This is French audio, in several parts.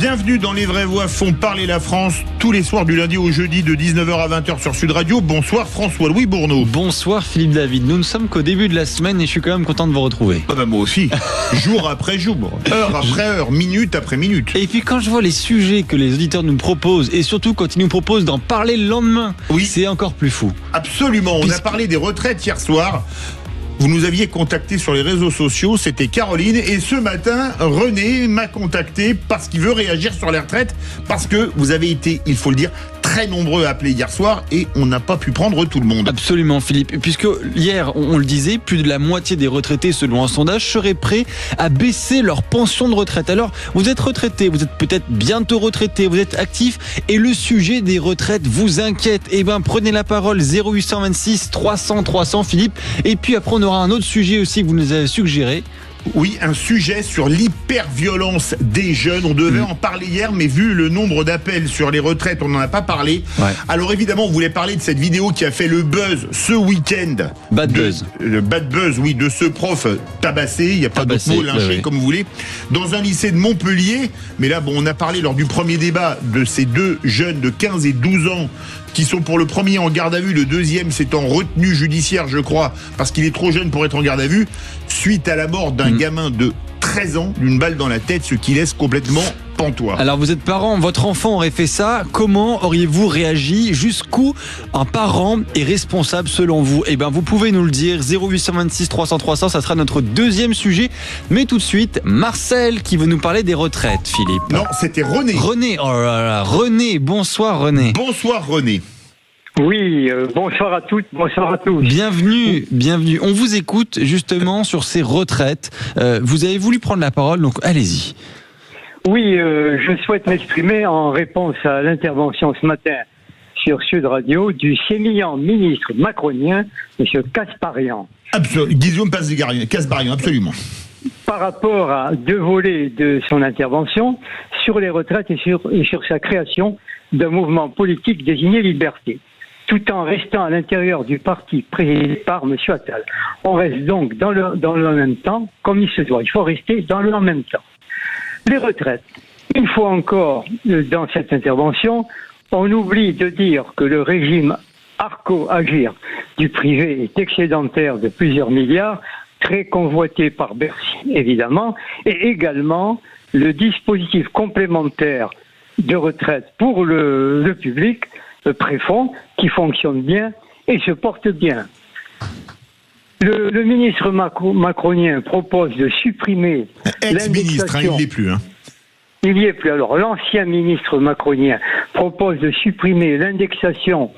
Bienvenue dans Les Vraies Voix font parler la France tous les soirs du lundi au jeudi de 19h à 20h sur Sud Radio. Bonsoir François-Louis Bourneau. Bonsoir Philippe David. Nous ne sommes qu'au début de la semaine et je suis quand même content de vous retrouver. Ah bah moi aussi. Jour après jour, heure après heure, minute après minute. Et puis quand je vois les sujets que les auditeurs nous proposent et surtout quand ils nous proposent d'en parler le lendemain, oui, c'est encore plus fou. Absolument. On a parlé des retraites hier soir. Vous nous aviez contacté sur les réseaux sociaux, c'était Caroline. Et ce matin, René m'a contacté parce qu'il veut réagir sur les retraites. Parce que vous avez été, il faut le dire, très nombreux à appeler hier soir et on n'a pas pu prendre tout le monde. Absolument Philippe, puisque hier, on le disait, plus de la moitié des retraités, selon un sondage, seraient prêts à baisser leur pension de retraite. Alors, vous êtes retraité, vous êtes peut-être bientôt retraité, vous êtes actif et le sujet des retraites vous inquiète. Eh bien, prenez la parole, 0826 300 300 Philippe. Et puis après, on aura un autre sujet aussi que vous nous avez suggéré. Oui, un sujet sur l'hyperviolence des jeunes. On devait en parler hier, mais vu le nombre d'appels sur les retraites, on n'en a pas parlé. Ouais. Alors évidemment, on voulait parler de cette vidéo qui a fait le buzz ce week-end. Le bad buzz, oui, de ce prof tabassé, il n'y a pas d'autre mot, lynché, comme vous voulez, dans un lycée de Montpellier. Mais là, bon, on a parlé lors du premier débat de ces deux jeunes de 15 et 12 ans qui sont pour le premier en garde à vue, le deuxième c'est en retenue judiciaire, je crois, parce qu'il est trop jeune pour être en garde à vue, suite à la mort d'un gamin de 13 ans, d'une balle dans la tête, ce qui laisse complètement pantois. Alors vous êtes parent, votre enfant aurait fait ça, comment auriez-vous réagi? Jusqu'où un parent est responsable selon vous? Eh bien vous pouvez nous le dire, 0826 300 300, ça sera notre deuxième sujet. Mais tout de suite, Marcel qui veut nous parler des retraites, Philippe. Non, c'était René. René, oh là là, René, bonsoir René. Bonsoir René. Oui, bonsoir à toutes, bonsoir à tous. Bienvenue. On vous écoute justement sur ces retraites. Vous avez voulu prendre la parole, donc allez-y. Oui, je souhaite m'exprimer en réponse à l'intervention ce matin sur Sud Radio du sémillant ministre macronien, M. Casparian. Guillaume Casparian, absolument. Par rapport à deux volets de son intervention sur les retraites et sur sa création d'un mouvement politique désigné Liberté, tout en restant à l'intérieur du parti présidé par M. Attal. On reste donc dans le même temps, comme il se doit. Il faut rester dans le même temps. Les retraites. Une fois encore, dans cette intervention, on oublie de dire que le régime Arco-Agir du privé est excédentaire de plusieurs milliards, très convoité par Bercy, évidemment, et également le dispositif complémentaire de retraite pour le public, le préfonds, qui fonctionne bien et se porte bien. Le ministre macronien propose de supprimer ex-ministre, il n'y est plus. Il n'y est plus. Alors, l'ancien ministre macronien propose de supprimer l'indexation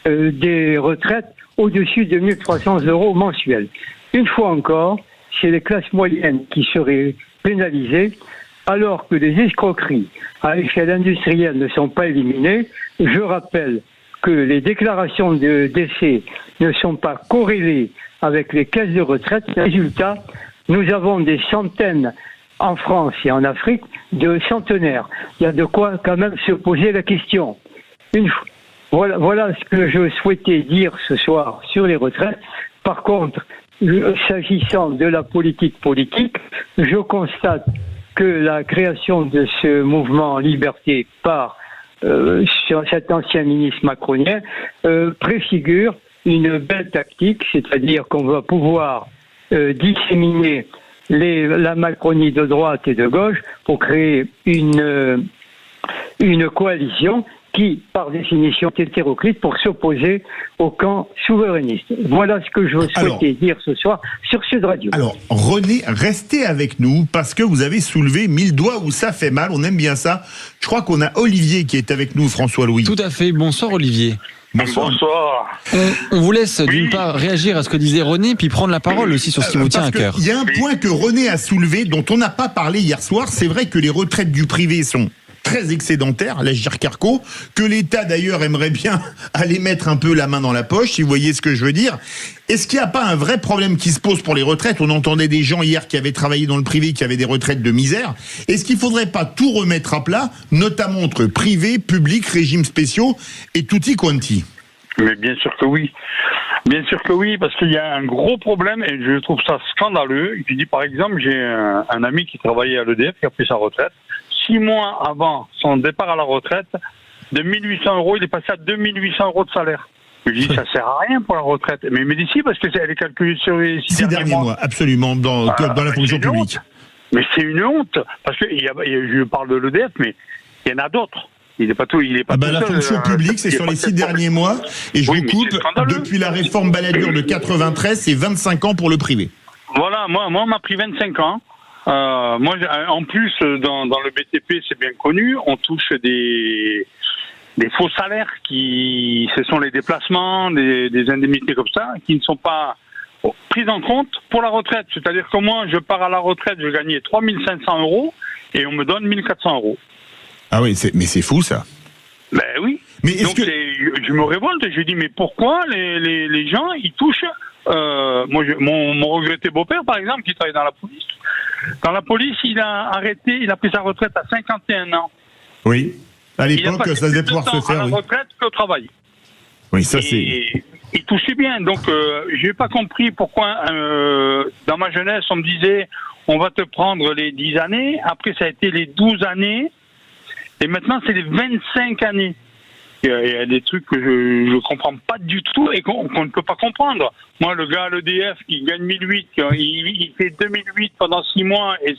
des retraites au-dessus de 1 300 € mensuels. Une fois encore, c'est les classes moyennes qui seraient pénalisées, alors que les escroqueries à échelle industrielle ne sont pas éliminées. Je rappelle que les déclarations de décès ne sont pas corrélées avec les caisses de retraite. Résultat, nous avons des centaines en France et en Afrique de centenaires. Il y a de quoi quand même se poser la question. Voilà ce que je souhaitais dire ce soir sur les retraites. Par contre, s'agissant de la politique, je constate que la création de ce mouvement Liberté par sur cet ancien ministre macronien préfigure une belle tactique, c'est-à-dire qu'on va pouvoir disséminer la Macronie de droite et de gauche pour créer une coalition qui, par définition, est hétéroclite pour s'opposer au camp souverainiste. Voilà ce que je souhaitais dire ce soir sur Sud Radio. Alors, René, restez avec nous parce que vous avez soulevé 1000 doigts où ça fait mal. On aime bien ça. Je crois qu'on a Olivier qui est avec nous, François-Louis. Tout à fait. Bonsoir, Olivier. Bonsoir. On vous laisse d'une part réagir à ce que disait René, puis prendre la parole aussi sur ce qui vous tient à cœur. Il y a un point que René a soulevé, dont on n'a pas parlé hier soir. C'est vrai que les retraites du privé sont très excédentaires, l'Agir Carco, que l'État d'ailleurs aimerait bien aller mettre un peu la main dans la poche, si vous voyez ce que je veux dire. Est-ce qu'il n'y a pas un vrai problème qui se pose pour les retraites? On entendait des gens hier qui avaient travaillé dans le privé, qui avaient des retraites de misère. Est-ce qu'il ne faudrait pas tout remettre à plat, notamment entre privé, public, régimes spéciaux et tutti quanti? Mais bien sûr que oui. Bien sûr que oui, parce qu'il y a un gros problème et je trouve ça scandaleux. Je dis par exemple, j'ai un ami qui travaillait à l'EDF, qui a pris sa retraite, 6 mois avant son départ à la retraite, de 1800 €, il est passé à 2800 € de salaire. Je lui dis, ça sert à rien pour la retraite. Mais il me dit si, parce que elle est calculée sur les 6 derniers mois. Absolument, dans la fonction publique. Mais c'est une honte, parce que je parle de l'EDF, mais il y en a d'autres. Il n'est pas tout. La fonction publique, c'est sur les 6 derniers mois. Et je vous coupe, depuis la réforme Balladur de 93, c'est 25 ans pour le privé. Voilà, moi on m'a pris 25 ans. Moi, en plus, dans le BTP, c'est bien connu, on touche des faux salaires ce sont les déplacements, des indemnités comme ça, qui ne sont pas prises en compte pour la retraite. C'est-à-dire que moi, je pars à la retraite, je gagnais 3500 € et on me donne 1400 €. Ah oui, mais c'est fou ça. Ben oui. Mais donc je me révolte, je dis mais pourquoi les gens ils touchent mon regretté beau-père par exemple qui travaille dans la police. Dans la police, il a pris sa retraite à 51 ans. Oui. À l'époque, ça devait pouvoir se faire. À la retraite qu'au travail. Oui, ça c'est. Il touchait bien, donc je n'ai pas compris pourquoi dans ma jeunesse on me disait on va te prendre les 10 années, après ça a été les 12 années, et maintenant c'est les 25 années. Il y a des trucs que je comprends pas du tout et qu'on ne peut pas comprendre. Moi, le gars à l'EDF qui gagne 1008, il fait 2008 pendant 6 mois et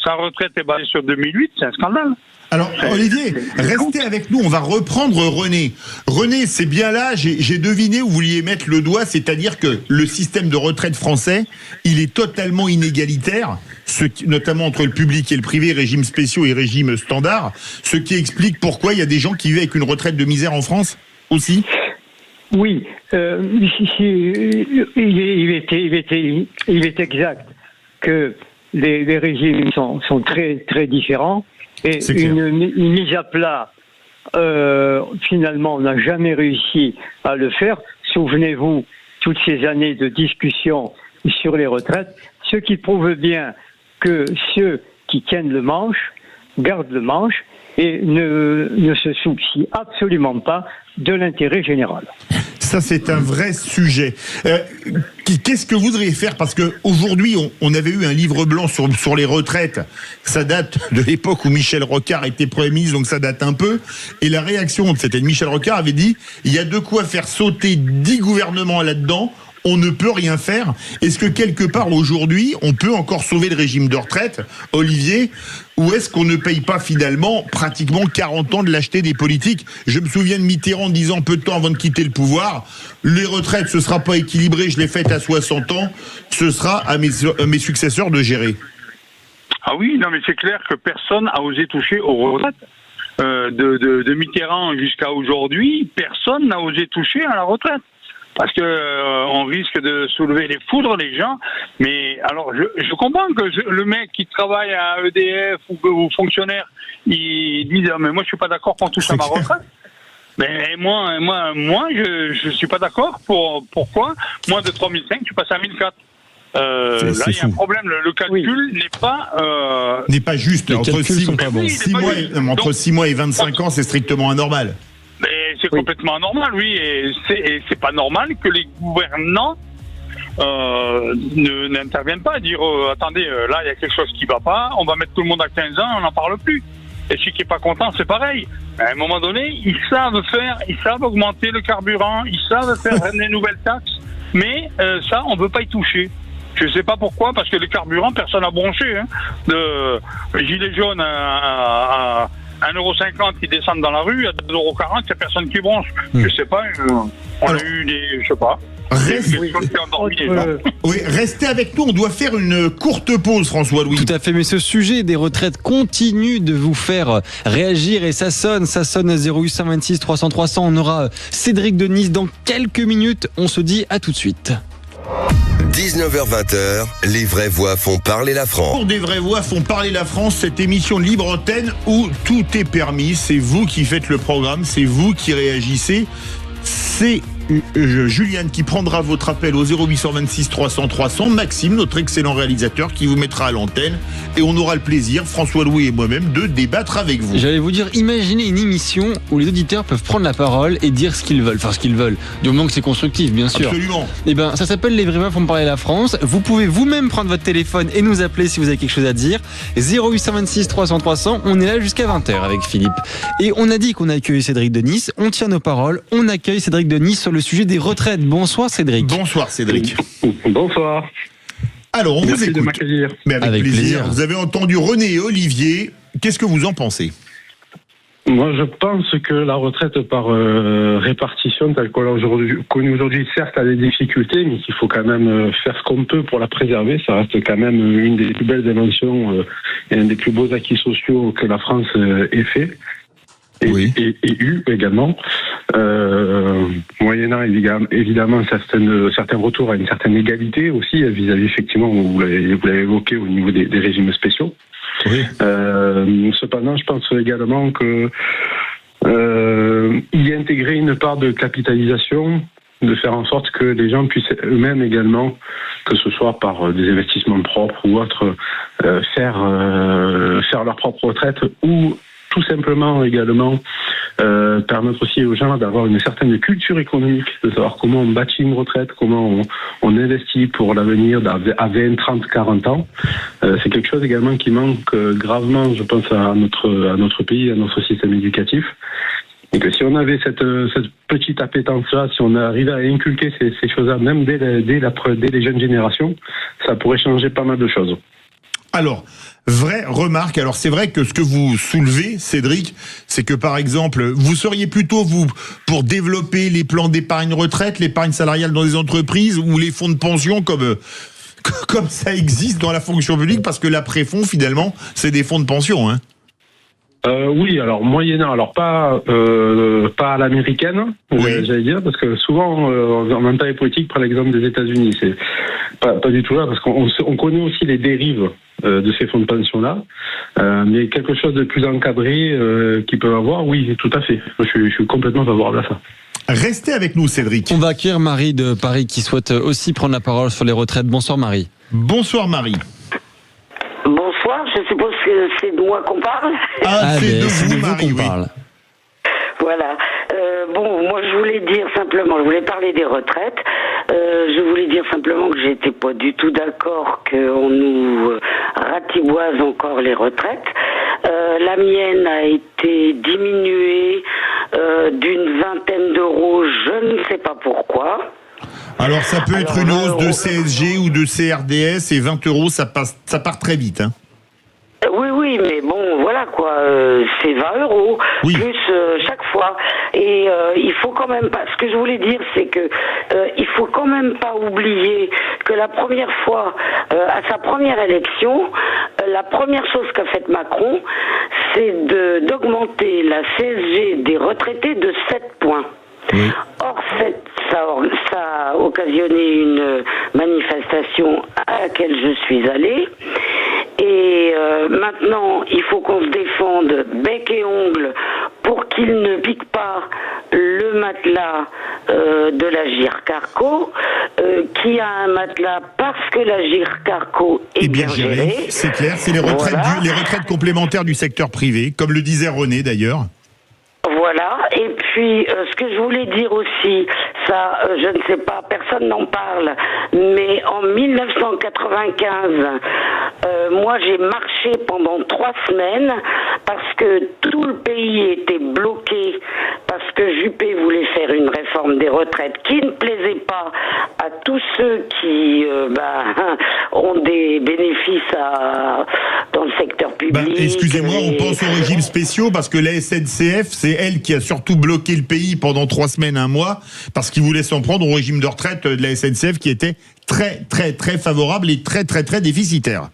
sa retraite est basée sur 2008, c'est un scandale. Alors, Olivier, restez avec nous, on va reprendre René. René, c'est bien là, j'ai deviné où vous vouliez mettre le doigt, c'est-à-dire que le système de retraite français, il est totalement inégalitaire, notamment entre le public et le privé, régimes spéciaux et régimes standards, ce qui explique pourquoi il y a des gens qui vivent avec une retraite de misère en France aussi. Oui, il est exact que les régimes sont très, très différents. Et une mise à plat, finalement, on n'a jamais réussi à le faire. Souvenez-vous, toutes ces années de discussion sur les retraites, ce qui prouve bien que ceux qui tiennent le manche gardent le manche et ne se soucient absolument pas de l'intérêt général. Ça, c'est un vrai sujet. Qu'est-ce que vous voudriez faire? Parce qu'aujourd'hui, on avait eu un livre blanc sur les retraites. Ça date de l'époque où Michel Rocard était Premier ministre, donc ça date un peu. Et la réaction, c'était de Michel Rocard, avait dit « Il y a de quoi faire sauter 10 gouvernements là-dedans. On ne peut rien faire. » Est-ce que quelque part aujourd'hui, on peut encore sauver le régime de retraite, Olivier, ou est-ce qu'on ne paye pas finalement pratiquement 40 ans de lâcheté des politiques? Je me souviens de Mitterrand disant peu de temps avant de quitter le pouvoir, les retraites, ce sera pas équilibré, je l'ai faite à 60 ans, ce sera à mes successeurs de gérer. Ah oui, non mais c'est clair que personne n'a osé toucher aux retraites. De Mitterrand jusqu'à aujourd'hui, personne n'a osé toucher à la retraite. Parce que on risque de soulever les foudres, les gens. Mais alors, je comprends que le mec qui travaille à EDF ou fonctionnaire, il dit mais moi je suis pas d'accord qu'on touche à ma retraite. Mais moi, je suis pas d'accord. Pourquoi moins de 3005, je suis passé à 1004. Là, il y a un problème. Le calcul n'est pas juste. Entre 6 mois et 25 ans, c'est strictement anormal. Mais c'est complètement anormal, oui, et c'est pas normal que les gouvernants n'interviennent pas à dire attendez, là il y a quelque chose qui va pas, on va mettre tout le monde à 15 ans, on n'en parle plus. Et celui qui est pas content, c'est pareil. À un moment donné, ils savent augmenter le carburant, ils savent faire des nouvelles taxes, mais ça, on veut pas y toucher. Je sais pas pourquoi, parce que le carburant, personne n'a bronché. Hein. De gilet jaune à 1,50 € qui descendent dans la rue, à 2,40 €, il n'y a personne qui bronche. Je sais pas, on a eu des... Je sais pas. Restez avec nous, on doit faire une courte pause, François-Louis. Tout à fait, mais ce sujet des retraites continue de vous faire réagir et ça sonne 0826 300 300. On aura Cédric de Nice dans quelques minutes. On se dit à tout de suite. 19h-20h, les vraies voix font parler la France. Pour des vraies voix font parler la France, cette émission libre antenne où tout est permis. C'est vous qui faites le programme, c'est vous qui réagissez. C'est Juliane qui prendra votre appel au 0826 300 300. Maxime, notre excellent réalisateur, qui vous mettra à l'antenne. Et on aura le plaisir, François Louis et moi-même, de débattre avec vous. J'allais vous dire, imaginez une émission où les auditeurs peuvent prendre la parole et dire ce qu'ils veulent. Enfin, ce qu'ils veulent. Du moment que c'est constructif, bien sûr. Absolument. Eh ben, ça s'appelle Les Vraies Voix font parler la France. Vous pouvez vous-même prendre votre téléphone et nous appeler si vous avez quelque chose à dire. 0826 300 300. On est là jusqu'à 20h avec Philippe. Et on a dit qu'on accueille Cédric de Nice. On tient nos paroles. On accueille Cédric de Nice sur le sujet des retraites. Bonsoir Cédric. Bonsoir Cédric. Bonsoir. Alors, on Merci vous de écoute. m'accueillir. Mais avec plaisir. plaisir. Vous avez entendu René et Olivier. Qu'est-ce que vous en pensez? Moi, je pense que la retraite par répartition, telle qu'on l'a connue aujourd'hui, certes, a des difficultés, mais qu'il faut quand même faire ce qu'on peut pour la préserver. Ça reste quand même une des plus belles inventions et un des plus beaux acquis sociaux que la France ait fait. Oui. Et eu également, moyennant évidemment certains retours à une certaine égalité aussi vis-à-vis, effectivement, vous l'avez évoqué au niveau des régimes spéciaux. Oui. Cependant, je pense également que y intégrer une part de capitalisation, de faire en sorte que les gens puissent eux-mêmes également, que ce soit par des investissements propres ou autres, faire leur propre retraite, ou tout simplement également permettre aussi aux gens d'avoir une certaine culture économique, de savoir comment on bâtit une retraite, comment on investit pour l'avenir à 20, 30, 40 ans. C'est quelque chose également qui manque gravement, je pense, à notre pays, à notre système éducatif. Et que si on avait cette petite appétence-là, si on arrivait à inculquer ces choses-là, même dès les jeunes générations, ça pourrait changer pas mal de choses. Alors, vraie remarque, alors c'est vrai que ce que vous soulevez, Cédric, c'est que par exemple, vous seriez plutôt, vous, pour développer les plans d'épargne retraite, l'épargne salariale dans les entreprises ou les fonds de pension comme ça existe dans la fonction publique, parce que l'après-fonds, finalement, c'est des fonds de pension, hein. Oui, alors moyennant, alors pas à l'américaine, oui. J'allais dire, parce que souvent en même temps les politiques prennent l'exemple des États-Unis, c'est pas du tout là, parce qu'on connaît aussi les dérives de ces fonds de pension là, mais quelque chose de plus encadré qu'ils peuvent avoir, oui, tout à fait. Je suis complètement favorable à ça. Restez avec nous, Cédric. On va accueillir Marie de Paris qui souhaite aussi prendre la parole sur les retraites. Bonsoir Marie. Bonsoir Marie. Bonsoir, je suppose que c'est de moi qu'on parle. C'est de vous, Marie, qu'on oui. parle. Voilà. Bon, moi je voulais dire simplement, je voulais parler des retraites. Je voulais dire simplement que j'étais pas du tout d'accord qu'on nous ratiboise encore les retraites. La mienne a été diminuée d'une vingtaine d'euros, je ne sais pas pourquoi. Alors ça peut être une hausse de CSG ou de CRDS, et 20 euros, ça part très vite, hein. Oui, mais bon, voilà quoi, c'est 20 euros, oui. Plus chaque fois. Et il faut quand même pas, ce que je voulais dire, c'est que il faut quand même pas oublier que la première fois, à sa première élection, la première chose qu'a faite Macron, c'est d'augmenter la CSG des retraités de 7 points. Oui. Or, ça a occasionné une manifestation à laquelle je suis allée. Et maintenant, il faut qu'on se défende bec et ongle pour qu'il ne pique pas le matelas de la GIRC-ARCO, qui a un matelas parce que la GIRC-ARCO est bien gérée. C'est clair, c'est les retraites complémentaires du secteur privé, comme le disait René d'ailleurs. Voilà, et puis ce que je voulais dire aussi, ça, je ne sais pas, personne n'en parle, mais en 1995, moi j'ai marché pendant 3 semaines parce que tout le pays était bloqué, parce que Juppé voulait faire une réforme des retraites qui ne plaisait pas à tous ceux qui ont des bénéfices dans le secteur public. Excusez-moi, on pense aux régimes spéciaux parce que la SNCF, c'est elle qui a surtout bloqué le pays pendant 3 semaines, 1 mois, parce qu'ils voulaient s'en prendre au régime de retraite de la SNCF qui était très, très, très favorable et très, très, très déficitaire.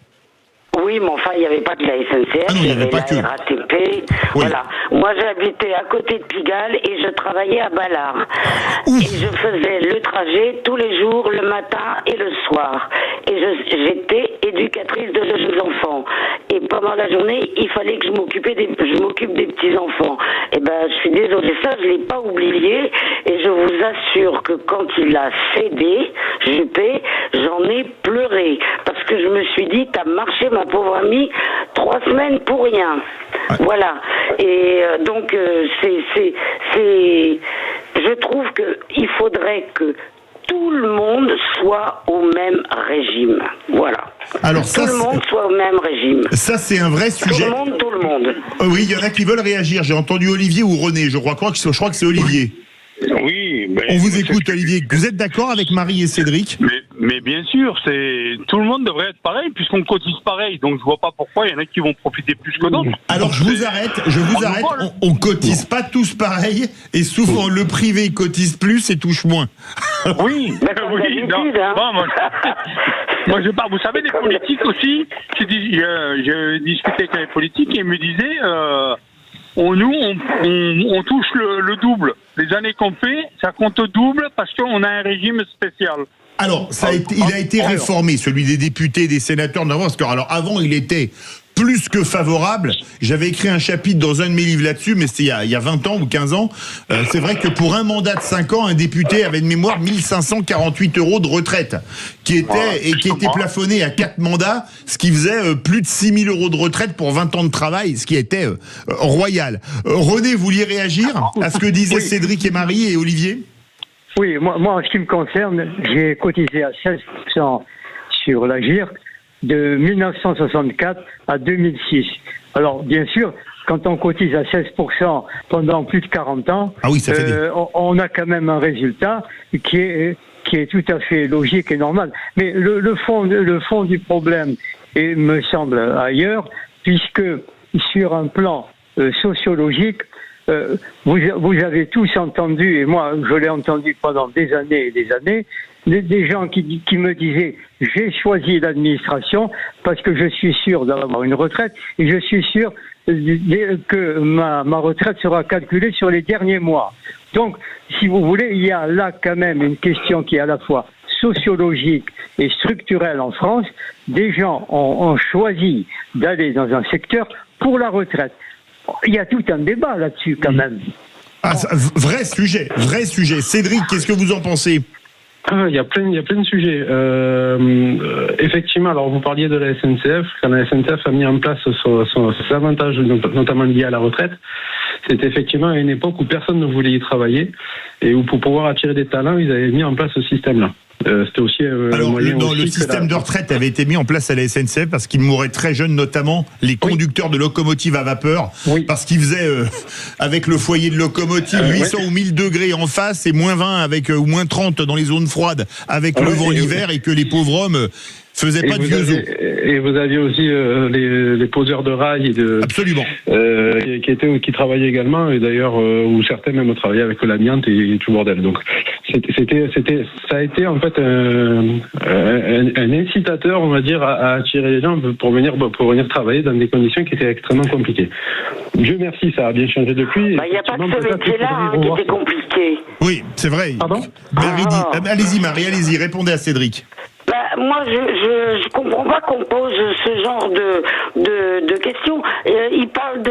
Oui, mais enfin, il n'y avait pas que la SNCF, il n'y avait pas la RATP. Oui. Voilà. Moi, j'habitais à côté de Pigalle et je travaillais à Ballard. Et je faisais le trajet tous les jours, le matin et le soir. Et j'étais éducatrice de jeunes enfants. Et pendant la journée, il fallait que je m'occupe des petits-enfants. Et ben, je suis désolée, ça, je l'ai pas oublié. Et je vous assure que quand il a cédé, Juppé, j'en ai pleuré. Parce que je me suis dit, t'as marché, ma pauvre amie, 3 semaines pour rien. Ouais. Voilà. Et donc, je trouve qu'il faudrait que tout le monde soit au même régime. Voilà. Alors tout le monde soit au même régime. Ça, c'est un vrai sujet. Tout le monde. Oui, il y en a qui veulent réagir. J'ai entendu Olivier ou René. Je crois que c'est Olivier. Oui. On vous écoute, Olivier. Vous êtes d'accord avec Marie et Cédric ? Mais bien sûr, tout le monde devrait être pareil puisqu'on cotise pareil. Donc je vois pas pourquoi il y en a qui vont profiter plus que d'autres. Alors je vous arrête. On cotise pas tous pareil et souvent le privé cotise plus et touche moins. Oui. Moi je parle. Vous savez, les politiques aussi. Je discutais avec les politiques et ils me disaient. On touche le double. Les années qu'on fait, ça compte double parce qu'on a un régime spécial. Alors, il a été réformé, celui des députés et des sénateurs. Parce que, alors, avant, il était plus que favorable. J'avais écrit un chapitre dans un de mes livres là-dessus, mais c'était il y a 20 ans ou 15 ans. C'est vrai que pour un mandat de 5 ans, un député avait de mémoire 1548 € de retraite, qui était plafonné à 4 mandats, ce qui faisait plus de 6 000 € de retraite pour 20 ans de travail, ce qui était royal. René, vous vouliez réagir à ce que disaient Cédric et Marie et Olivier ? Oui, moi, en ce qui me concerne, j'ai cotisé à 16% sur la GIR de 1964 à 2006. Alors, bien sûr, quand on cotise à 16% pendant plus de 40 ans, on a quand même un résultat qui est tout à fait logique et normal. Mais le fond du problème me semble ailleurs, puisque sur un plan sociologique, vous avez tous entendu, et moi je l'ai entendu pendant des années et des années, des gens qui me disaient « j'ai choisi l'administration parce que je suis sûr d'avoir une retraite et je suis sûr que ma retraite sera calculée sur les derniers mois ». Donc, si vous voulez, il y a là quand même une question qui est à la fois sociologique et structurelle en France. Des gens ont choisi d'aller dans un secteur pour la retraite. Il y a tout un débat là-dessus quand même. Ah, vrai sujet. Cédric, qu'est-ce que vous en pensez ? Il y a plein de sujets. Effectivement, alors vous parliez de la SNCF. Quand la SNCF a mis en place ses avantages, notamment liés à la retraite, c'était effectivement à une époque où personne ne voulait y travailler et où pour pouvoir attirer des talents, ils avaient mis en place ce système-là. C'était aussi le système de retraite avait été mis en place à la SNCF parce qu'ils mouraient très jeunes, notamment les conducteurs de locomotives à vapeur, parce qu'ils faisaient avec le foyer de locomotive 800 ou 1000 degrés en face et moins 20 ou moins 30 dans les zones froides avec le vent l'hiver et que les pauvres hommes faisaient pas de vieux os. Et vous aviez aussi les poseurs de rails absolument qui travaillaient également, et d'ailleurs où certains même travaillaient avec l'amiante et tout le bordel. Donc ça a été en fait un incitateur, on va dire, à attirer les gens pour venir travailler dans des conditions qui étaient extrêmement compliquées. Dieu merci, ça a bien changé depuis. Il n'y a pas que ce métier-là qui était compliqué. Oui, c'est vrai. Pardon ? Allez-y Marie, répondez à Cédric. Moi, je comprends pas qu'on pose ce genre de questions. Il parle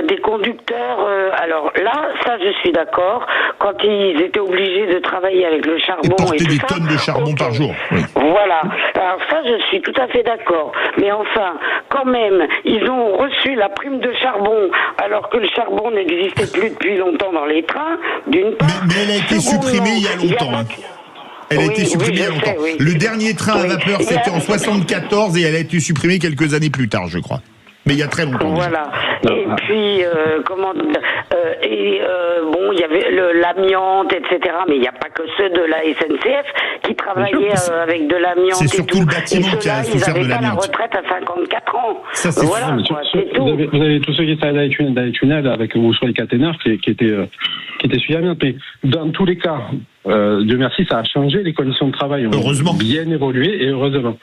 des conducteurs. Alors là, ça, je suis d'accord. Quand ils étaient obligés de travailler avec le charbon et porter tout des ça, tonnes de charbon par jour. Oui. Voilà. Alors ça, je suis tout à fait d'accord. Mais enfin, quand même, ils ont reçu la prime de charbon alors que le charbon n'existait plus depuis longtemps dans les trains, d'une part. Mais elle a été supprimée il y a longtemps. Elle a été supprimée il y a longtemps. Le dernier train à vapeur, c'était en 74 et elle a été supprimée quelques années plus tard, je crois. Mais il y a très longtemps. Voilà. Et puis, il y avait l'amiante, etc. Mais il n'y a pas que ceux de la SNCF qui travaillaient avec de l'amiante. C'est surtout le bâtiment qui a souffert de l'amiante. Ils n'avaient pas la retraite à 54 ans. Ça, c'est voilà, c'est tout. Vous avez tous ceux qui travaillent dans les tunnels avec ou sur les caténaires qui étaient sous amiante. Mais dans tous les cas, Dieu merci, ça a changé, les conditions de travail ont bien évolué et heureusement.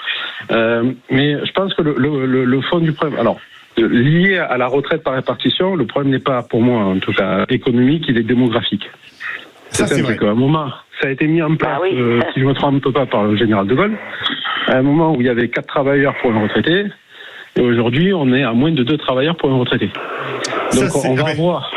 Mais je pense que le fond du problème, alors lié à la retraite par répartition, le problème n'est pas, pour moi, en tout cas, économique, il est démographique. Ça, c'est vrai. À un moment, ça a été mis en place, si je ne me trompe pas, par le général de Gaulle, à un moment où il y avait 4 travailleurs pour un retraité, et aujourd'hui, on est à moins de 2 travailleurs pour un retraité. Donc, ça, on va avoir...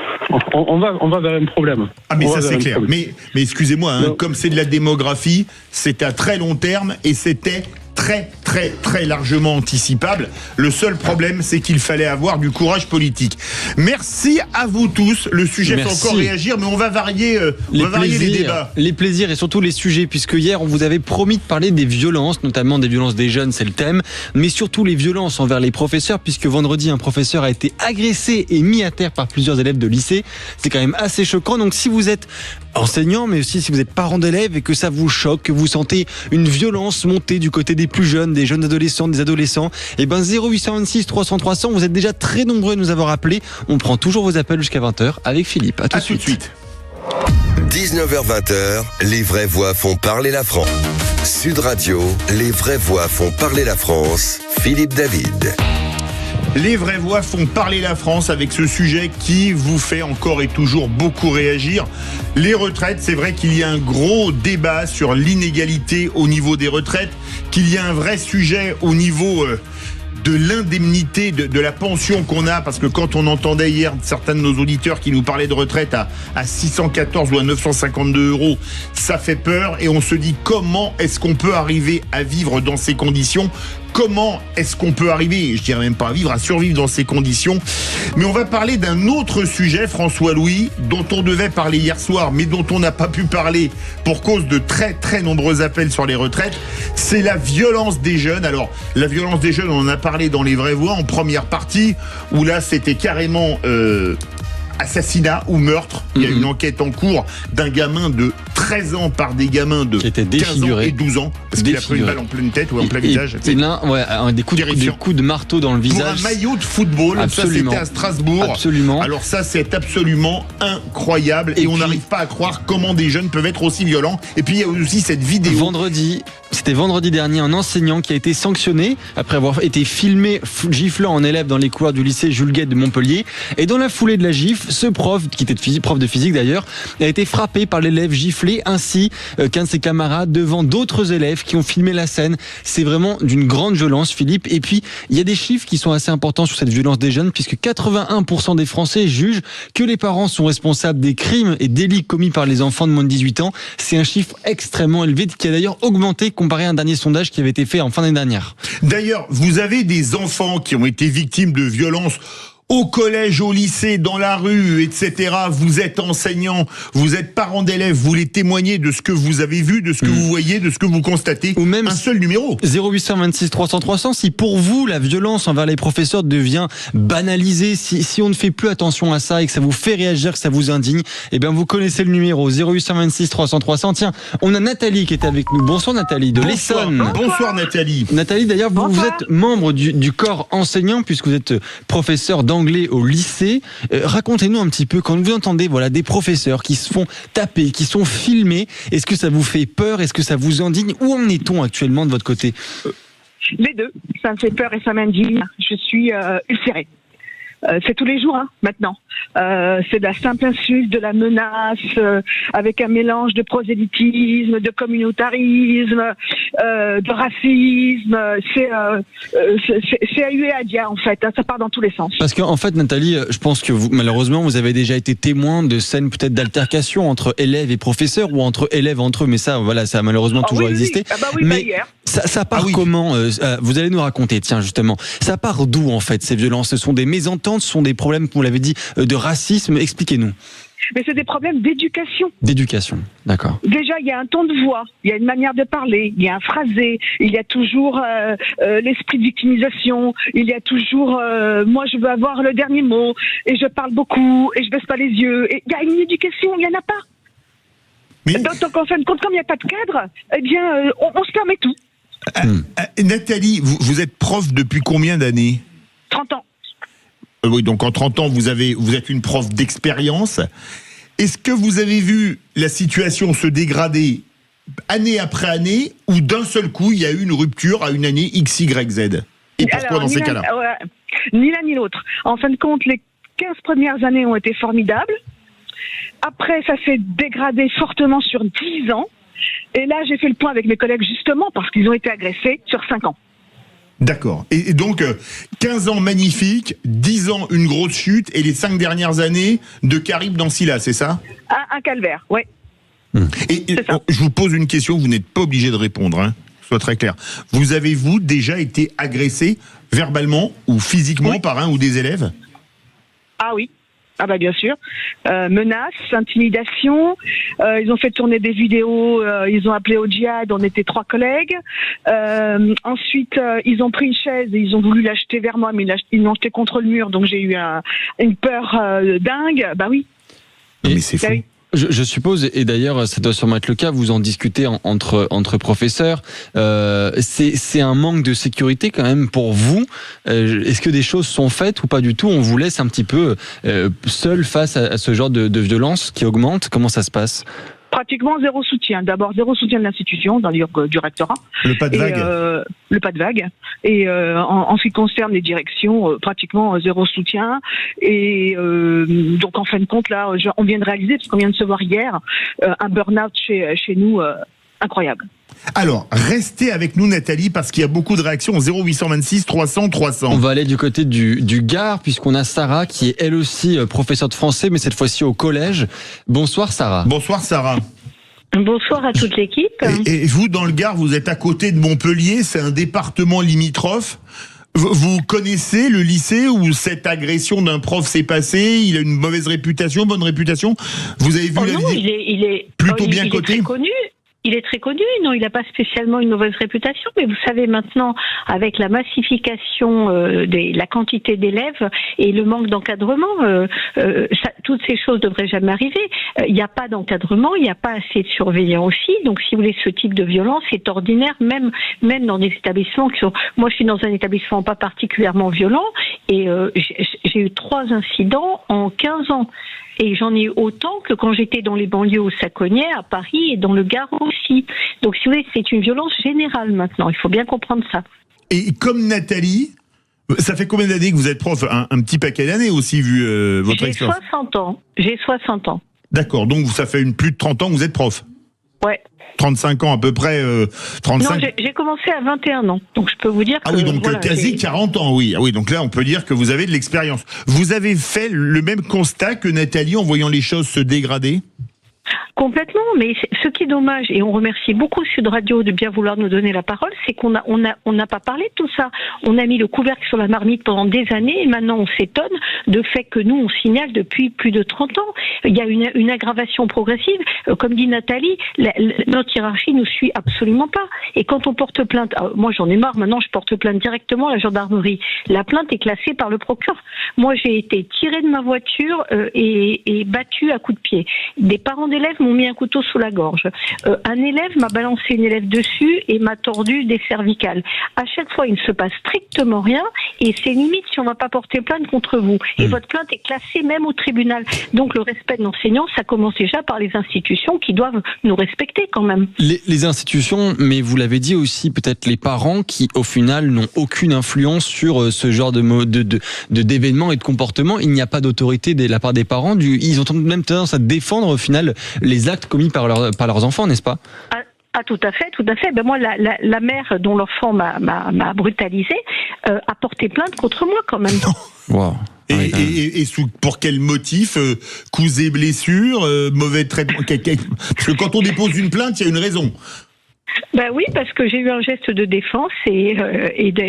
On va vers un problème. Ah mais ça c'est clair. Mais excusez-moi, hein, comme c'est de la démographie, c'est à très long terme et c'était très largement anticipable. Le seul problème, c'est qu'il fallait avoir du courage politique. Merci à vous tous. Le sujet fait encore réagir, mais on va varier, les débats. Les plaisirs et surtout les sujets, puisque hier, on vous avait promis de parler des violences, notamment des violences des jeunes, c'est le thème, mais surtout les violences envers les professeurs, puisque vendredi, un professeur a été agressé et mis à terre par plusieurs élèves de lycée. C'est quand même assez choquant. Donc si vous êtes enseignant, mais aussi si vous êtes parent d'élèves et que ça vous choque, que vous sentez une violence monter du côté des plus jeunes, des jeunes adolescents, des adolescents, et ben 0826 300 300, vous êtes déjà très nombreux à nous avoir appelés. On prend toujours vos appels jusqu'à 20h avec Philippe. À tout de suite. 19h-20h, les vraies voix font parler la France. Sud Radio, les vraies voix font parler la France. Philippe David. Les vraies voix font parler la France avec ce sujet qui vous fait encore et toujours beaucoup réagir. Les retraites, c'est vrai qu'il y a un gros débat sur l'inégalité au niveau des retraites, qu'il y a un vrai sujet au niveau de l'indemnité, de la pension qu'on a, parce que quand on entendait hier certains de nos auditeurs qui nous parlaient de retraite à 614 ou à 952 €, ça fait peur et on se dit comment est-ce qu'on peut arriver à vivre dans ces conditions ? Comment est-ce qu'on peut arriver, je dirais même pas à vivre, à survivre dans ces conditions? Mais on va parler d'un autre sujet, François-Louis, dont on devait parler hier soir, mais dont on n'a pas pu parler pour cause de très nombreux appels sur les retraites. C'est la violence des jeunes. Alors, la violence des jeunes, on en a parlé dans les vraies voix en première partie, où là, c'était carrément... assassinat ou meurtre. Il y a une enquête en cours d'un gamin de 13 ans par des gamins de 15 ans et 12 ans. Parce qu'il a pris une balle en pleine tête ou en plein visage. C'est l'un, des coups de marteau dans le visage. Pour un maillot de football. Absolument. Ça, c'était à Strasbourg. Absolument. Alors ça, c'est absolument incroyable. Et on n'arrive pas à croire comment des jeunes peuvent être aussi violents. Et puis, il y a aussi cette vidéo. C'était vendredi dernier, un enseignant qui a été sanctionné après avoir été filmé giflant un élève dans les couloirs du lycée Jules Guesde de Montpellier. Et dans la foulée de la gifle, ce prof, qui était prof de physique d'ailleurs, a été frappé par l'élève giflé, ainsi qu'un de ses camarades devant d'autres élèves qui ont filmé la scène. C'est vraiment d'une grande violence, Philippe. Et puis, il y a des chiffres qui sont assez importants sur cette violence des jeunes, puisque 81% des Français jugent que les parents sont responsables des crimes et délits commis par les enfants de moins de 18 ans. C'est un chiffre extrêmement élevé, qui a d'ailleurs augmenté comparé à un dernier sondage qui avait été fait en fin d'année dernière. D'ailleurs, vous avez des enfants qui ont été victimes de violences au collège, au lycée, dans la rue, etc. Vous êtes enseignant, vous êtes parent d'élèves, vous voulez témoigner de ce que vous avez vu, de ce que vous voyez, de ce que vous constatez. Ou même un seul numéro. 0826 300 300. Si pour vous, la violence envers les professeurs devient banalisée, si on ne fait plus attention à ça et que ça vous fait réagir, que ça vous indigne, eh bien, vous connaissez le numéro 0826 300 300. Tiens, on a Nathalie qui est avec nous. Bonsoir Nathalie, de l'Essonne. Bonsoir Nathalie. Nathalie, d'ailleurs, vous êtes membre du corps enseignant puisque vous êtes professeur d'anglais au lycée. Racontez-nous un petit peu, quand vous entendez des professeurs qui se font taper, qui sont filmés, est-ce que ça vous fait peur? Est-ce que ça vous indigne? Où en est-on actuellement de votre côté? Les deux. Ça me fait peur et ça m'indigne. Je suis ulcérée. C'est tous les jours maintenant. C'est de la simple insulte, de la menace, avec un mélange de prosélytisme, de communautarisme, de racisme. C'est à huer à dia en fait. Ça part dans tous les sens. Parce qu'en fait, Nathalie, je pense que malheureusement, vous avez déjà été témoin de scènes peut-être d'altercation entre élèves et professeurs ou entre élèves entre eux. Mais ça, ça a malheureusement toujours existé. Mais hier. Ça part comment vous allez nous raconter, tiens, justement. Ça part d'où, en fait, ces violences? Ce sont des mésententes, ce sont des problèmes, comme vous l'avez dit, de racisme. Expliquez-nous. Mais c'est des problèmes d'éducation. D'éducation, d'accord. Déjà, il y a un ton de voix, il y a une manière de parler, il y a un phrasé, il y a toujours l'esprit de victimisation, il y a toujours moi je veux avoir le dernier mot, et je parle beaucoup, et je baisse pas les yeux. Et il y a une éducation, il n'y en a pas. Mais... Donc en fin de compte, comme il n'y a pas de cadre, eh bien, on se permet tout. Nathalie, vous êtes prof depuis combien d'années? 30 ans. Oui, donc en 30 ans, vous êtes une prof d'expérience. Est-ce que vous avez vu la situation se dégrader année après année, ou d'un seul coup, il y a eu une rupture à une année X, Y, Z? Et pourquoi dans ces cas-là? ni l'un ni l'autre. En fin de compte, les 15 premières années ont été formidables. Après, ça s'est dégradé fortement sur 10 ans. Et là, j'ai fait le point avec mes collègues justement parce qu'ils ont été agressés sur 5 ans. D'accord. Et donc, 15 ans magnifiques, 10 ans une grosse chute, et les 5 dernières années de Carib dans Scylla, c'est ça ? Un calvaire, oui. Et je vous pose une question, vous n'êtes pas obligé de répondre, hein, soit très clair. Vous avez, vous, déjà été agressé verbalement ou physiquement par un ou des élèves ? Ah oui. Ah bah bien sûr. Menaces, intimidation. Ils ont fait tourner des vidéos. Ils ont appelé au djihad. On était 3 collègues. Ensuite, ils ont pris une chaise et ils ont voulu l'acheter vers moi, mais ils l'ont jeté contre le mur. Donc j'ai eu une peur dingue. Bah oui. Mais c'est fou. Je suppose, et d'ailleurs ça doit sûrement être le cas, vous en discutez entre professeurs, c'est un manque de sécurité quand même pour vous. Est-ce que des choses sont faites ou pas du tout ? On vous laisse un petit peu seul face à ce genre de violence qui augmente ? Comment ça se passe ? Pratiquement zéro soutien. D'abord, zéro soutien de l'institution, du rectorat. Le pas de vague. Le pas de vague. Et en ce qui concerne les directions, pratiquement zéro soutien. Et donc, en fin de compte, là, on vient de réaliser, parce qu'on vient de se voir hier, un burn-out chez nous incroyable. Alors, restez avec nous, Nathalie, parce qu'il y a beaucoup de réactions au 0826 300 300. On va aller du côté du Gard, puisqu'on a Sarah, qui est elle aussi professeure de français, mais cette fois-ci au collège. Bonsoir Sarah. Bonsoir Sarah. Bonsoir à toute l'équipe. Et vous, dans le Gard, vous êtes à côté de Montpellier, c'est un département limitrophe. Vous connaissez le lycée où cette agression d'un prof s'est passée? Il a une mauvaise réputation, bonne réputation? Vous avez vu la vidéo? Il est plutôt bien coté. Très connu. Il est très connu, non, il n'a pas spécialement une mauvaise réputation, mais vous savez maintenant, avec la massification de la quantité d'élèves et le manque d'encadrement, toutes ces choses ne devraient jamais arriver. Il n'y a pas d'encadrement, il n'y a pas assez de surveillants aussi, donc si vous voulez, ce type de violence est ordinaire, même dans des établissements qui sont... Moi, je suis dans un établissement pas particulièrement violent, et j'ai eu 3 incidents en 15 ans. Et j'en ai eu autant que quand j'étais dans les banlieues où ça cognait, à Paris et dans le Gard aussi. Donc si vous voulez, c'est une violence générale maintenant, il faut bien comprendre ça. Et comme Nathalie, ça fait combien d'années que vous êtes prof? Un petit paquet d'années aussi, vu votre expérience. J'ai 60 ans. D'accord, donc ça fait plus de 30 ans que vous êtes prof? Ouais. 35 ans à peu près, 35. Non, j'ai commencé à 21 ans, donc je peux vous dire que... Ah oui, donc voilà, quasi 40 ans, oui. Ah oui, donc là, on peut dire que vous avez de l'expérience. Vous avez fait le même constat que Nathalie en voyant les choses se dégrader? Complètement, mais ce qui est dommage, et on remercie beaucoup Sud Radio de bien vouloir nous donner la parole, c'est qu'on n'a pas parlé de tout ça. On a mis le couvercle sur la marmite pendant des années, et maintenant on s'étonne de fait que nous, on signale depuis plus de 30 ans. Il y a une aggravation progressive. Comme dit Nathalie, notre hiérarchie nous suit absolument pas. Et quand on porte plainte, moi j'en ai marre, maintenant je porte plainte directement à la gendarmerie. La plainte est classée par le procureur. Moi j'ai été tirée de ma voiture et battue à coups de pied. Des parents d'élèves m'ont mis un couteau sous la gorge. Un élève m'a balancé une élève dessus et m'a tordu des cervicales. À chaque fois, il ne se passe strictement rien et c'est limite si on ne va pas porter plainte contre vous. Et votre plainte est classée même au tribunal. Donc le respect de l'enseignant, ça commence déjà par les institutions qui doivent nous respecter quand même. Les institutions, mais vous l'avez dit aussi, peut-être les parents qui, au final, n'ont aucune influence sur ce genre d'événements et de comportements. Il n'y a pas d'autorité de la part des parents. Ils ont même tendance à défendre, au final, les actes commis par leurs enfants, n'est-ce pas? Ah, tout à fait, tout à fait. Ben moi, la mère dont l'enfant m'a brutalisé a porté plainte contre moi quand même. Wow. Et pour quel motif? Coups et blessures, mauvais traitement? Parce que quand on dépose une plainte, il y a une raison. Ben oui, parce que j'ai eu un geste de défense et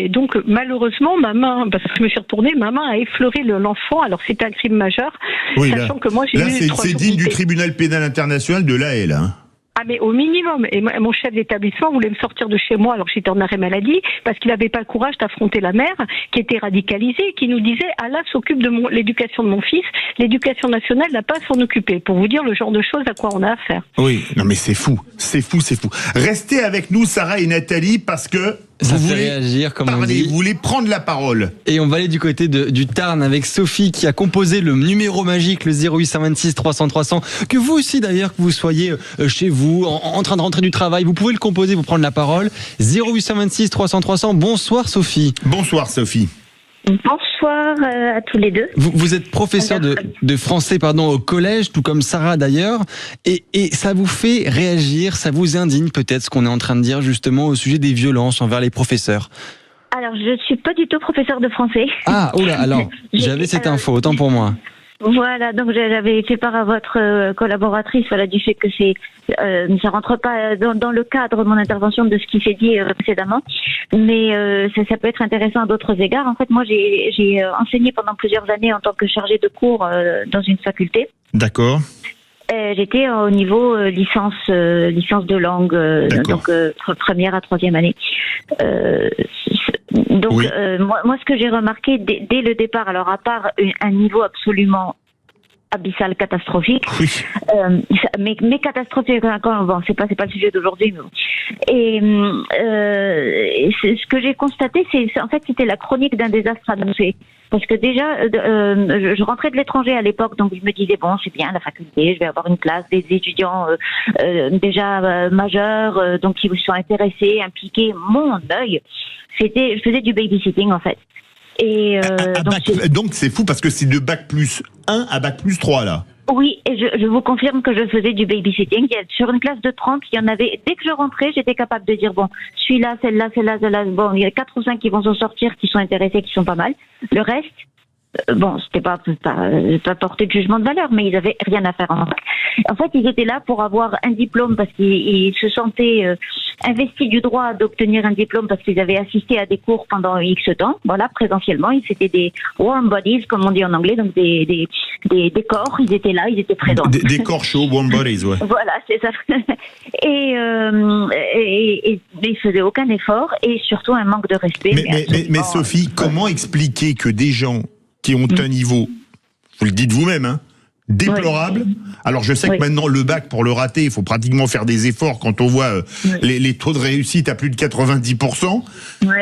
donc malheureusement ma main, parce que je me suis retournée, ma main a effleuré l'enfant. Alors c'est un crime majeur, oui, sachant que moi j'ai eu 3 jours. C'est digne du tribunal pénal international de La Haye, là. Hein. Ah mais au minimum. Et mon chef d'établissement voulait me sortir de chez moi alors que j'étais en arrêt maladie parce qu'il n'avait pas le courage d'affronter la mère qui était radicalisée et qui nous disait Allah s'occupe de l'éducation de mon fils, l'éducation nationale n'a pas à s'en occuper. Pour vous dire le genre de choses à quoi on a affaire. Oui, non mais c'est fou. Restez avec nous Sarah et Nathalie parce que vous voulez réagir, comme on dit. Vous voulez prendre la parole. Et on va aller du côté du Tarn avec Sophie qui a composé le numéro magique, le 0826 300 300. Que vous aussi d'ailleurs, que vous soyez chez vous, en train de rentrer du travail, vous pouvez le composer pour prendre la parole. 0826 300 300. Bonsoir Sophie. Bonsoir Sophie. Bonsoir à tous les deux. Vous êtes professeur de français au collège, tout comme Sarah d'ailleurs, et ça vous fait réagir, ça vous indigne peut-être ce qu'on est en train de dire justement au sujet des violences envers les professeurs. Alors, je suis pas du tout professeur de français. Ah, oula, alors, j'avais cette info, autant pour moi. Voilà, donc j'avais fait part à votre collaboratrice, du fait que ça rentre pas dans le cadre de mon intervention de ce qui s'est dit précédemment, mais ça peut être intéressant à d'autres égards. En fait, moi, j'ai enseigné pendant plusieurs années en tant que chargée de cours dans une faculté. D'accord. J'étais au niveau licence de langue, donc première à troisième année. Donc oui. Moi, ce que j'ai remarqué dès le départ, alors à part un niveau absolument abyssal, catastrophique, oui. mais catastrophique, bon, c'est pas le sujet d'aujourd'hui, mais bon. Et ce que j'ai constaté, c'est en fait c'était la chronique d'un désastre annoncé. Parce que déjà, je rentrais de l'étranger à l'époque, donc je me disais bon, c'est bien la faculté, je vais avoir une classe des étudiants déjà majeurs, donc qui vous sont intéressés, impliqués. Mon œil, je faisais du babysitting en fait. Et donc c'est fou parce que c'est de bac plus 1 à bac plus 3 là. Oui, et je vous confirme que je faisais du babysitting. Sur une classe de 30, il y en avait, dès que je rentrais, j'étais capable de dire, bon, celui-là, celle-là, bon, il y a 4 ou 5 qui vont s'en sortir, qui sont intéressés, qui sont pas mal. Le reste, bon, c'était pas porté de jugement de valeur, mais ils avaient rien à faire en bac. En fait, ils étaient là pour avoir un diplôme parce qu'ils se sentaient investis du droit d'obtenir un diplôme parce qu'ils avaient assisté à des cours pendant X temps. Voilà, présentiellement, c'était des warm bodies, comme on dit en anglais, donc des corps. Ils étaient là, ils étaient présents. Des corps chauds, warm bodies, ouais. Voilà, c'est ça. Et ils faisaient aucun effort et surtout un manque de respect. Mais Sophie, comment expliquer que des gens qui ont un niveau, vous le dites vous-même, hein, déplorable. Oui. Alors je sais que maintenant le bac, pour le rater, il faut pratiquement faire des efforts quand on voit les taux de réussite à plus de 90%.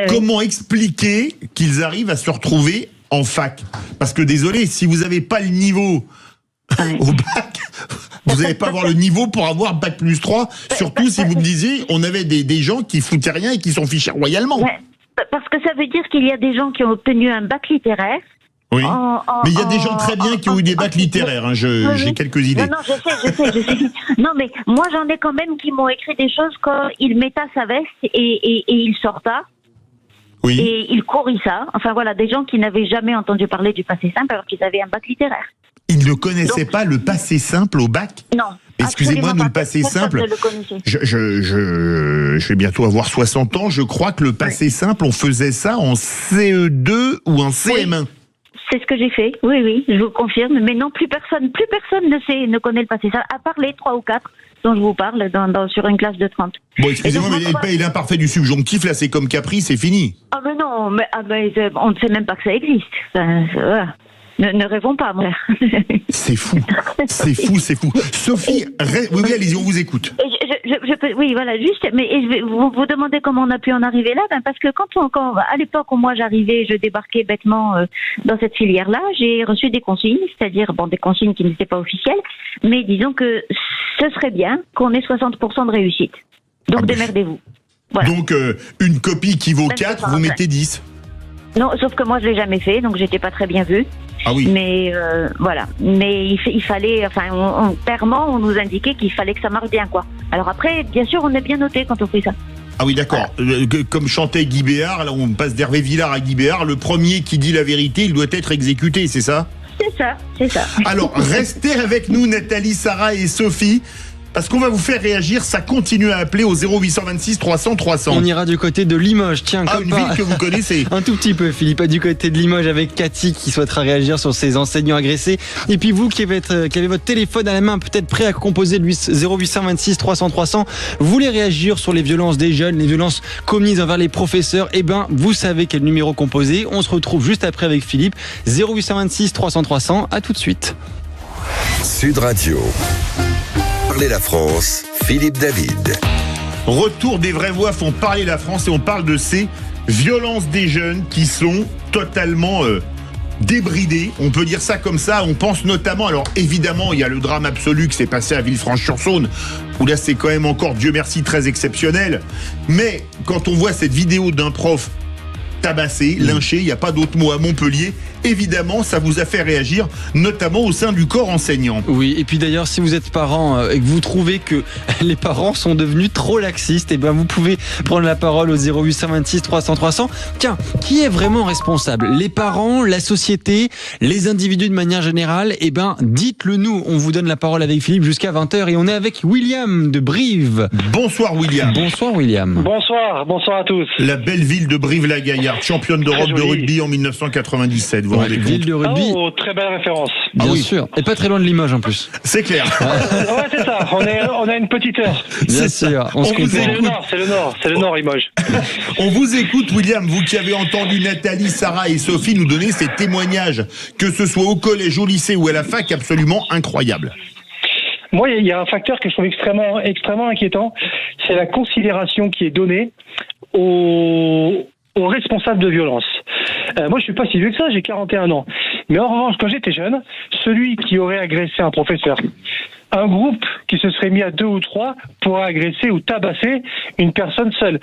Comment expliquer qu'ils arrivent à se retrouver en fac? Parce que désolé, si vous n'avez pas le niveau au bac, vous n'allez pas avoir le niveau pour avoir bac plus 3, surtout si vous me disiez on avait des gens qui foutaient rien et qui sont fichés royalement. Parce que ça veut dire qu'il y a des gens qui ont obtenu un bac littéraire. Oui, mais il y a des gens très bien qui ont eu des bacs littéraires, hein. J'ai quelques idées. Non, je sais. Non, mais moi j'en ai quand même qui m'ont écrit des choses quand il mettait sa veste et il sortait. Oui. Et il courait ça. Enfin voilà, des gens qui n'avaient jamais entendu parler du passé simple alors qu'ils avaient un bac littéraire. Ils ne connaissaient pas le passé simple au bac? Non. Excusez-moi, nous, le passé simple, je vais bientôt avoir 60 ans, je crois que le passé simple, on faisait ça en CE2 ou en CM1. Oui. C'est ce que j'ai fait, oui, je vous confirme. Mais non, plus personne ne connaît le passé, ça, à part les 3 ou 4 dont je vous parle sur une classe de 30. Bon, excusez-moi, mais il est imparfait du subjonctif, là, c'est comme Capri, c'est fini. Ah mais non, on ne sait même pas que ça existe. Voilà. Ne rêvons pas, mon frère. C'est fou. Sophie, oui, allez-y, on vous écoute. Oui, voilà, juste, mais je vais vous demander comment on a pu en arriver là, parce que quand à l'époque où moi j'arrivais, je débarquais bêtement dans cette filière-là, j'ai reçu des consignes, c'est-à-dire des consignes qui n'étaient pas officielles, mais disons que ce serait bien qu'on ait 60% de réussite. Donc démerdez-vous. Voilà. Donc une copie qui vaut 4, vous mettez 10. Non, sauf que moi je l'ai jamais fait, donc j'étais pas très bien vue. Ah oui. Mais voilà. Mais il fallait, clairement, on nous indiquait qu'il fallait que ça marche bien, quoi. Alors après, bien sûr, on est bien noté quand on fait ça. Ah oui, d'accord. Voilà. Comme chantait Guy Béard, là on passe d'Hervé Villard à Guy Béard, le premier qui dit la vérité, il doit être exécuté, c'est ça? C'est ça. Alors, restez avec nous, Nathalie, Sarah et Sophie. Parce qu'on va vous faire réagir, ça continue à appeler au 0826 300 300. On ira du côté de Limoges, tiens. Une ville que vous connaissez. Un tout petit peu, Philippe, du côté de Limoges avec Cathy qui souhaitera réagir sur ses enseignants agressés. Et puis vous qui avez votre téléphone à la main, peut-être prêt à composer le 0826 300 300, vous voulez réagir sur les violences des jeunes, les violences commises envers les professeurs, vous savez quel numéro composer. On se retrouve juste après avec Philippe. 0826 300 300, à tout de suite. Sud Radio. Parler la France, Philippe David. Retour des vraies voix font parler la France et on parle de ces violences des jeunes qui sont totalement débridées. On peut dire ça comme ça. On pense notamment, alors évidemment, il y a le drame absolu qui s'est passé à Villefranche-sur-Saône, où là c'est quand même encore, Dieu merci, très exceptionnel. Mais quand on voit cette vidéo d'un prof tabassés, lynchés, il n'y a pas d'autre mot à Montpellier. Évidemment, ça vous a fait réagir, notamment au sein du corps enseignant. Oui, et puis d'ailleurs, si vous êtes parent et que vous trouvez que les parents sont devenus trop laxistes, et ben vous pouvez prendre la parole au 0826 300 300. Tiens, qui est vraiment responsable? Les parents, la société, les individus de manière générale? Eh ben, dites-le nous. On vous donne la parole avec Philippe jusqu'à 20h et on est avec William de Brive. Bonsoir William. Bonsoir William. Bonsoir à tous. La belle ville de Brive-la-Gaillarde, championne d'Europe de rugby en 1997. Vous vous rendez compte? Ville de rugby. Oh, très belle référence. Bien sûr. Et pas très loin de Limoges en plus. C'est clair. Ouais, c'est ça. On a une petite heure. Bien sûr. On se vous comprend. C'est le Nord, Limoges. On vous écoute, William, vous qui avez entendu Nathalie, Sarah et Sophie nous donner ces témoignages, que ce soit au collège, au lycée ou à la fac, absolument incroyables. Moi, il y a un facteur que je trouve extrêmement inquiétant, c'est la considération qui est donnée aux responsables de violence. Moi, je suis pas si vieux que ça, j'ai 41 ans. Mais en revanche, quand j'étais jeune, celui qui aurait agressé un professeur, un groupe qui se serait mis à 2 ou 3 pour agresser ou tabasser une personne seule.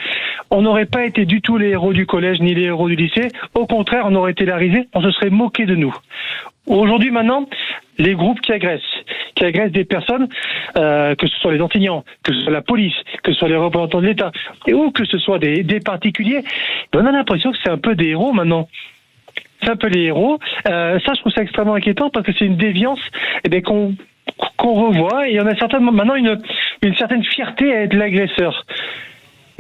On n'aurait pas été du tout les héros du collège ni les héros du lycée. Au contraire, on aurait été la risée, on se serait moqué de nous. Aujourd'hui, maintenant, les groupes qui agressent des personnes, que ce soit les enseignants, que ce soit la police, que ce soit les représentants de l'État, ou que ce soit des particuliers, on a l'impression que c'est un peu des héros maintenant. C'est un peu les héros. Ça, je trouve ça extrêmement inquiétant parce que c'est une déviance qu'on revoit et on a certainement maintenant une certaine fierté à être l'agresseur.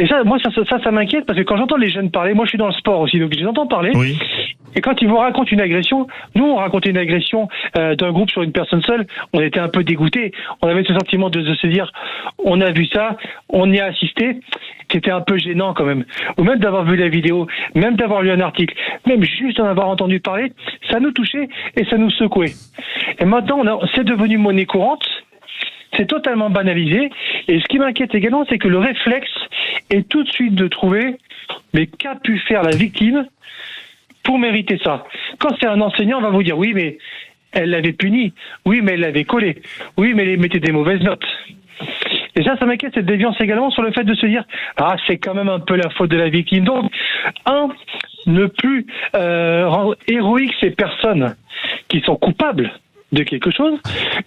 Et ça, moi, ça m'inquiète parce que quand j'entends les jeunes parler, moi je suis dans le sport aussi, donc je les entends parler. Oui. Et quand ils vous racontent une agression, nous on racontait une agression d'un groupe sur une personne seule, on était un peu dégoûtés. On avait ce sentiment de se dire, on a vu ça, on y a assisté, c'était un peu gênant quand même. Ou même d'avoir vu la vidéo, même d'avoir lu un article, même juste d'en avoir entendu parler, ça nous touchait et ça nous secouait. Et maintenant, c'est devenu monnaie courante. C'est totalement banalisé. Et ce qui m'inquiète également, c'est que le réflexe est tout de suite de trouver mais qu'a pu faire la victime pour mériter ça. Quand c'est un enseignant, on va vous dire oui, mais elle l'avait puni. Oui, mais elle l'avait collé. Oui, mais elle mettait des mauvaises notes. Et ça m'inquiète, cette déviance également sur le fait de se dire c'est quand même un peu la faute de la victime. Donc, ne plus rendre héroïque ces personnes qui sont coupables de quelque chose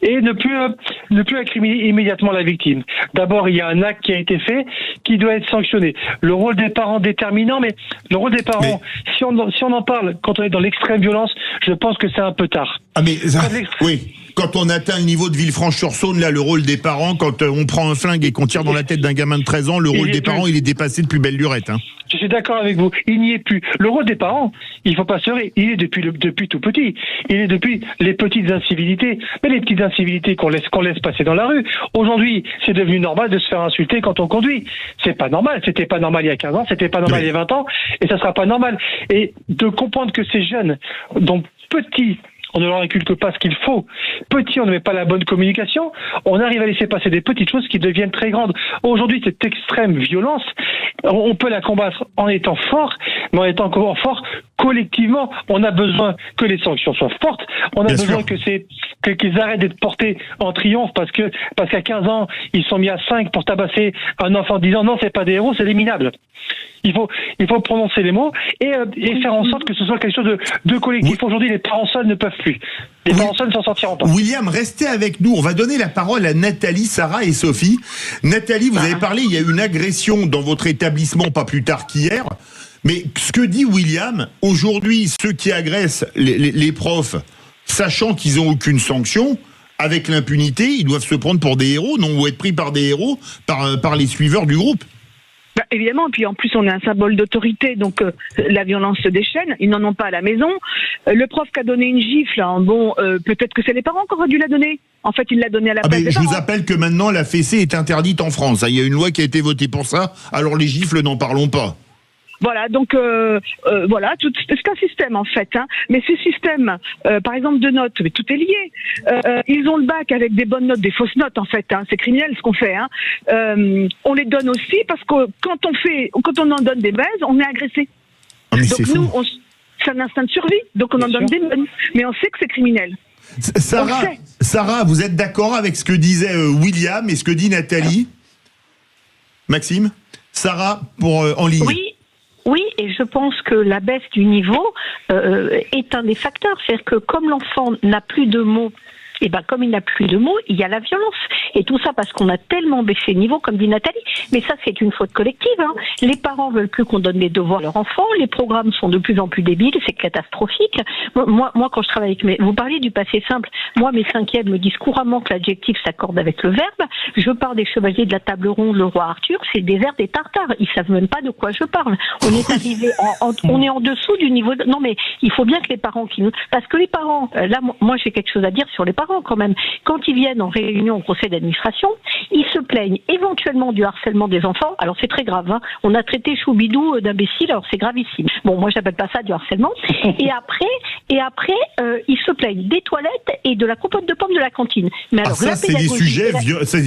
et ne plus incriminer immédiatement la victime. D'abord, il y a un acte qui a été fait qui doit être sanctionné. Le rôle des parents déterminant, mais le rôle des parents, si on en parle quand on est dans l'extrême violence, je pense que c'est un peu tard. Oui. Quand on atteint le niveau de Villefranche-sur-Saône, là, le rôle des parents, quand on prend un flingue et qu'on tire dans la tête d'un gamin de 13 ans, le rôle des parents, il est dépassé de plus belle lurette. Hein. Je suis d'accord avec vous. Il n'y est plus. Le rôle des parents, il faut pas se leurrer. Il est depuis tout petit. Il est depuis les petites incivilités. Mais les petites incivilités qu'on laisse passer dans la rue. Aujourd'hui, c'est devenu normal de se faire insulter quand on conduit. C'est pas normal. C'était pas normal il y a 15 ans. C'était pas normal il y a 20 ans. Et ça sera pas normal. Et de comprendre que ces jeunes, dont petits, on ne leur inculque pas ce qu'il faut. Petit, on ne met pas la bonne communication. On arrive à laisser passer des petites choses qui deviennent très grandes. Aujourd'hui, cette extrême violence, on peut la combattre en étant fort, mais en étant fort collectivement. On a besoin que les sanctions soient fortes. On a besoin qu'ils arrêtent d'être portés en triomphe parce qu'à 15 ans, ils sont mis à 5 pour tabasser un enfant disant non, c'est pas des héros, c'est des minables. Il faut prononcer les mots et faire en sorte que ce soit quelque chose de collectif. Aujourd'hui, les parents seuls ne peuvent plus. Les parents seuls ne s'en sortiront pas. William, restez avec nous. On va donner la parole à Nathalie, Sarah et Sophie. Nathalie, vous avez parlé, il y a eu une agression dans votre établissement pas plus tard qu'hier. Mais ce que dit William, aujourd'hui, ceux qui agressent les profs, sachant qu'ils n'ont aucune sanction, avec l'impunité, ils doivent se prendre pour des héros, non, ou être pris par des héros, par les suiveurs du groupe. Évidemment, et puis en plus on est un symbole d'autorité, donc la violence se déchaîne, ils n'en ont pas à la maison. Le prof qui a donné une gifle, peut-être que c'est les parents qui auraient dû la donner. En fait, il l'a donnée à la place des parents. Je vous appelle que maintenant la fessée est interdite en France. Il y a une loi qui a été votée pour ça, alors les gifles, n'en parlons pas. Voilà, donc c'est un système en fait. Mais ce système, par exemple de notes, mais tout est lié. Ils ont le bac avec des bonnes notes, des fausses notes en fait. C'est criminel ce qu'on fait. On les donne aussi parce que quand on en donne des baises, on est agressé. Donc nous, c'est un instinct de survie. Donc on en donne des bonnes, mais on sait que c'est criminel. Sarah, vous êtes d'accord avec ce que disait William et ce que dit Nathalie? Maxime? Sarah, en ligne. Oui. Oui, et je pense que la baisse du niveau est un des facteurs. C'est-à-dire que comme l'enfant n'a plus de mots, et ben comme il n'a plus de mots, il y a la violence. Et tout ça parce qu'on a tellement baissé le niveau, comme dit Nathalie. Mais ça, c'est une faute collective. Hein. Les parents veulent plus qu'on donne les devoirs à leurs enfants. Les programmes sont de plus en plus débiles. C'est catastrophique. Moi, quand je travaille avec vous parlez du passé simple. Moi, mes cinquièmes me disent couramment que l'adjectif s'accorde avec le verbe. Je parle des chevaliers de la table ronde, le roi Arthur. C'est le désert des Tartares. Ils savent même pas de quoi je parle. On est arrivé, on est en dessous du niveau. Non, mais il faut bien que les parents parce que les parents, là, moi, j'ai quelque chose à dire sur les parents. Quand même, quand ils viennent en réunion au conseil d'administration, ils se plaignent éventuellement du harcèlement des enfants. Alors c'est très grave, hein. On a traité Choubidou d'imbécile, alors c'est gravissime. Bon, moi j'appelle pas ça du harcèlement. Et après, ils se plaignent des toilettes et de la compote de pommes de la cantine. Mais alors ça, c'est des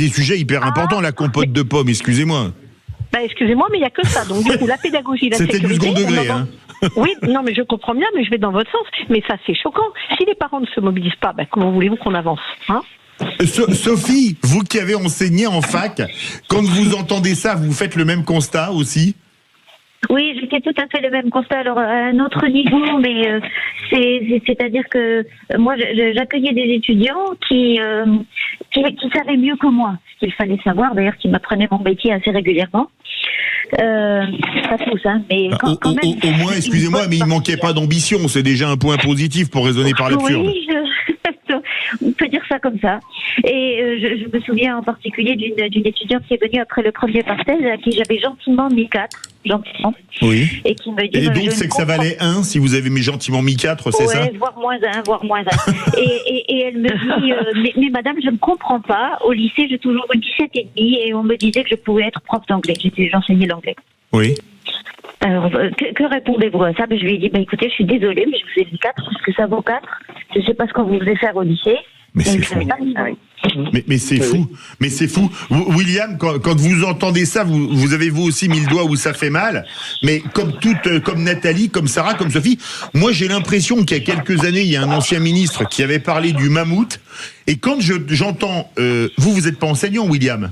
sujets hyper importants, la compote de pommes. Excusez-moi. Bah, excusez-moi, mais il n'y a que ça. Donc, du coup, la pédagogie, la C'était sécurité... du second degré, hein. Oui, non, mais je comprends bien, mais je vais dans votre sens. Mais ça, c'est choquant. Si les parents ne se mobilisent pas, bah, comment voulez-vous qu'on avance, hein? Sophie, vous qui avez enseigné en fac, quand vous entendez ça, vous faites le même constat aussi? Oui, j'ai fait tout à fait le même constat, alors à un autre niveau, mais c'est-à-dire que moi j'accueillais des étudiants qui savaient mieux que moi ce qu'il fallait savoir, d'ailleurs qui m'apprenaient mon métier assez régulièrement. Pas tous, hein, mais quand même. Au moins, excusez-moi, mais il manquait pas d'ambition, c'est déjà un point positif pour raisonner par l'absurde. Oui, on peut dire ça comme ça. Et je me souviens en particulier d'une étudiante qui est venue après le premier parthèse, à qui j'avais gentiment mis 4. Gentiment. Oui. Et qui me dit. Et donc, c'est que ça valait 1 si vous avez mis gentiment mis 4, c'est ça? Oui, voire moins 1. et elle me dit, mais madame, je ne comprends pas. Au lycée, j'ai toujours eu 17,5 et on me disait que je pouvais être prof d'anglais. J'enseignais l'anglais. Oui. Alors, que répondez-vous à ça? Je lui ai dit, écoutez, je suis désolée, mais je vous ai mis 4 parce que ça vaut 4. Je ne sais pas ce qu'on vous faisait faire au lycée. Mais c'est fou. Mais c'est fou. Mais c'est fou. William, quand vous entendez ça, vous avez vous aussi mis le doigt où ça fait mal. Mais comme Nathalie, comme Sarah, comme Sophie, moi j'ai l'impression qu'il y a quelques années, il y a un ancien ministre qui avait parlé du mammouth. Et quand j'entends, vous êtes pas enseignant, William?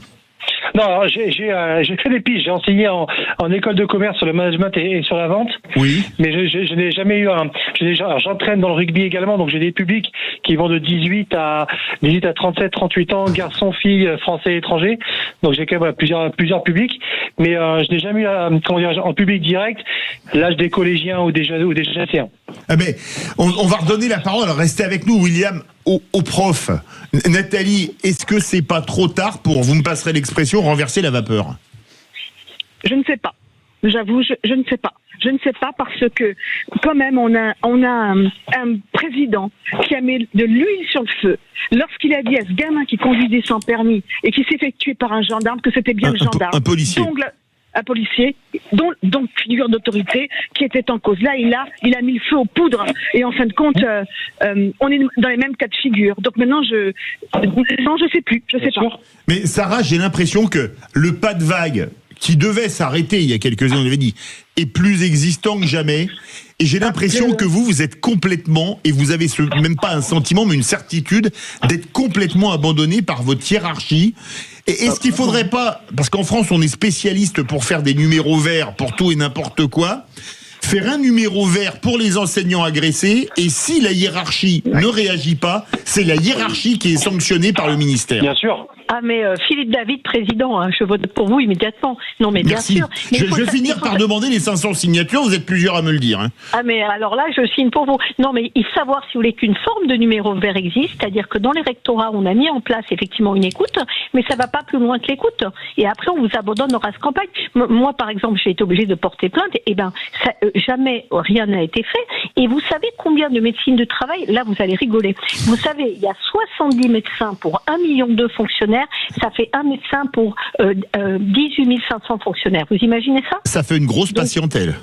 Non, j'ai fait des piges. J'ai enseigné en école de commerce sur le management et sur la vente. Oui. Mais je n'ai jamais eu j'entraîne dans le rugby également, donc j'ai des publics qui vont de 18 à 37, 38 ans, garçons, filles, français, étrangers. Donc j'ai quand même plusieurs publics. Mais je n'ai jamais eu, en public direct, l'âge des collégiens ou des lycéens. Ah mais on va redonner la parole. Restez avec nous, William, au prof. Nathalie, est-ce que c'est pas trop tard pour, vous me passerez l'expression, renverser la vapeur? Je ne sais pas. J'avoue, je ne sais pas. Je ne sais pas parce que quand même on a un président qui a mis de l'huile sur le feu lorsqu'il a dit à ce gamin qui conduisait sans permis et qui s'est fait tuer par un gendarme que c'était bien le gendarme. Un policier. Donc, un policier, dont figure d'autorité, qui était en cause. Là, il a mis le feu aux poudres. Et en fin de compte, on est dans les mêmes cas de figure. Donc maintenant, je sais plus. Je sais pas. Mais Sarah, j'ai l'impression que le pas de vague qui devait s'arrêter il y a quelques années, on avait dit, est plus existant que jamais. Et j'ai l'impression que vous êtes complètement, et vous avez même pas un sentiment, mais une certitude, d'être complètement abandonné par votre hiérarchie. Et est-ce qu'il faudrait pas, parce qu'en France on est spécialiste pour faire des numéros verts pour tout et n'importe quoi, faire un numéro vert pour les enseignants agressés, et si la hiérarchie ne réagit pas, c'est la hiérarchie qui est sanctionnée par le ministère. Bien sûr. Ah mais Philippe David, président, hein, je vote pour vous immédiatement. Non mais Merci. Bien sûr. Mais je vais finir par demander les 500 signatures, vous êtes plusieurs à me le dire. Hein. Ah mais alors là, je signe pour vous. Non mais il faut savoir, si vous voulez, qu'une forme de numéro vert existe, c'est-à-dire que dans les rectorats, on a mis en place effectivement une écoute, mais ça va pas plus loin que l'écoute. Et après, on vous abandonne au race campagne. Moi, par exemple, j'ai été obligée de porter plainte, et jamais rien n'a été fait. Et vous savez combien de médecine de travail? Là, vous allez rigoler. Vous savez, il y a 70 médecins pour 1,2 million de fonctionnaires. Ça fait un médecin pour 18 500 fonctionnaires. Vous imaginez ça? Ça fait une grosse patientèle.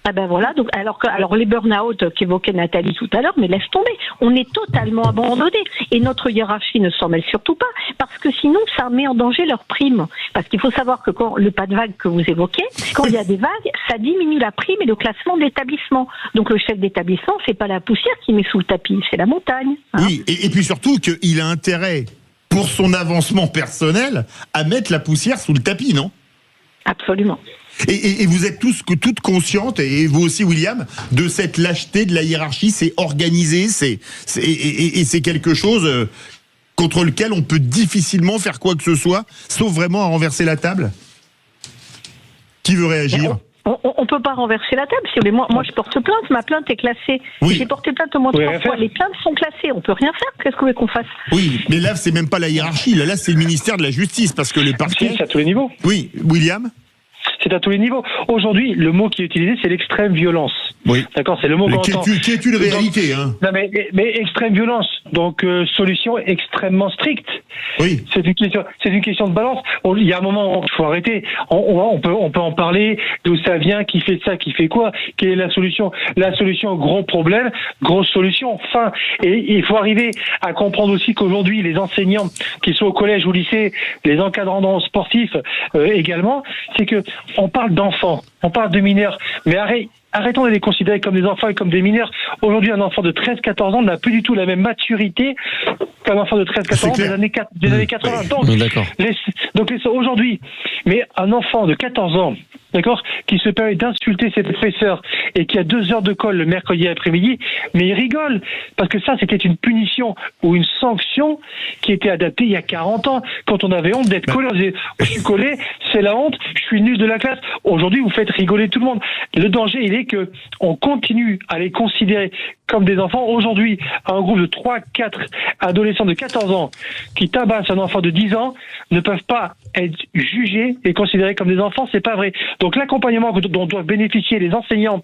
Ah ben voilà, donc alors les burn-out qu'évoquait Nathalie tout à l'heure, mais laisse tomber, on est totalement abandonné et notre hiérarchie ne s'en mêle surtout pas, parce que sinon ça met en danger leur prime. Parce qu'il faut savoir que quand le pas de vague que vous évoquez, quand il y a des vagues, ça diminue la prime et le classement de l'établissement. Donc le chef d'établissement, c'est pas la poussière qui met sous le tapis, c'est la montagne. Hein. Oui, et puis surtout qu'il a intérêt, pour son avancement personnel, à mettre la poussière sous le tapis, non? Absolument. Et vous êtes toutes conscientes, et vous aussi William, de cette lâcheté de la hiérarchie. C'est organisé, c'est quelque chose contre lequel on peut difficilement faire quoi que ce soit, sauf vraiment à renverser la table. Qui veut réagir? On peut pas renverser la table. Si vous voulez. Moi, je porte plainte. Ma plainte est classée. Oui. J'ai porté plainte au moins 3 fois. Les plaintes sont classées. On peut rien faire. Qu'est-ce que vous voulez qu'on fasse? Oui, mais là, c'est même pas la hiérarchie. Là, c'est le ministère de la Justice, parce que le parquet. C'est à tous les niveaux. Oui, William. C'est à tous les niveaux. Aujourd'hui, le mot qui est utilisé, c'est l'extrême violence. Oui. D'accord, c'est le mot qu'on entend. Qui est une réalité, hein. Non, mais extrême violence. Donc, solution extrêmement stricte. Oui. C'est une question de balance. Il y a un moment, il faut arrêter. On peut en parler, d'où ça vient, qui fait ça, qui fait quoi, quelle est la solution. La solution, gros problème, grosse solution, fin. Et il faut arriver à comprendre aussi qu'aujourd'hui, les enseignants, qu'ils soient au collège ou au lycée, les encadrants sportifs également, c'est que on parle d'enfants, on parle de mineurs, mais arrêtons de les considérer comme des enfants et comme des mineurs. Aujourd'hui, un enfant de 13-14 ans n'a plus du tout la même maturité qu'un enfant de 13-14 ans des années 80. Donc aujourd'hui, mais un enfant de 14 ans, d'accord, qui se permet d'insulter ses professeurs et qui a 2 heures de colle le mercredi après-midi, mais il rigole, parce que ça, c'était une punition ou une sanction qui était adaptée il y a 40 ans, quand on avait honte d'être collé. On disait, je suis collé, c'est la honte, je suis nul de la classe. Aujourd'hui, vous faites rigoler tout le monde. Le danger, il est que on continue à les considérer comme des enfants. Aujourd'hui, un groupe de 3-4 adolescents de 14 ans qui tabassent un enfant de 10 ans ne peuvent pas être jugés et considérés comme des enfants, c'est pas vrai. Donc l'accompagnement dont doivent bénéficier les enseignants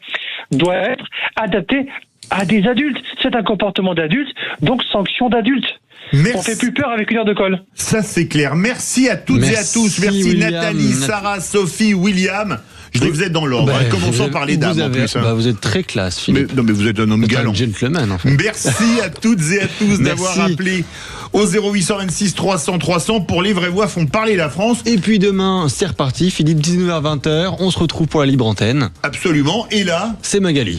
doit être adapté à des adultes. C'est un comportement d'adulte, donc sanction d'adulte. Merci. On fait plus peur avec 1 heure de colle. Ça, c'est clair. Merci à toutes et à tous. Merci William, Nathalie, Sarah, Sophie, William. Je dis que vous êtes dans l'ordre. Commençons par les dames en plus. Vous êtes très classe, Philippe. Mais vous êtes un homme galant. Un gentleman, en fait. Merci à toutes et à tous d'avoir appelé au 0826 300 300 pour Les Vraies Voix font parler la France. Et puis demain, c'est reparti. Philippe, 19h-20h. On se retrouve pour la libre antenne. Absolument. Et là, c'est Magali.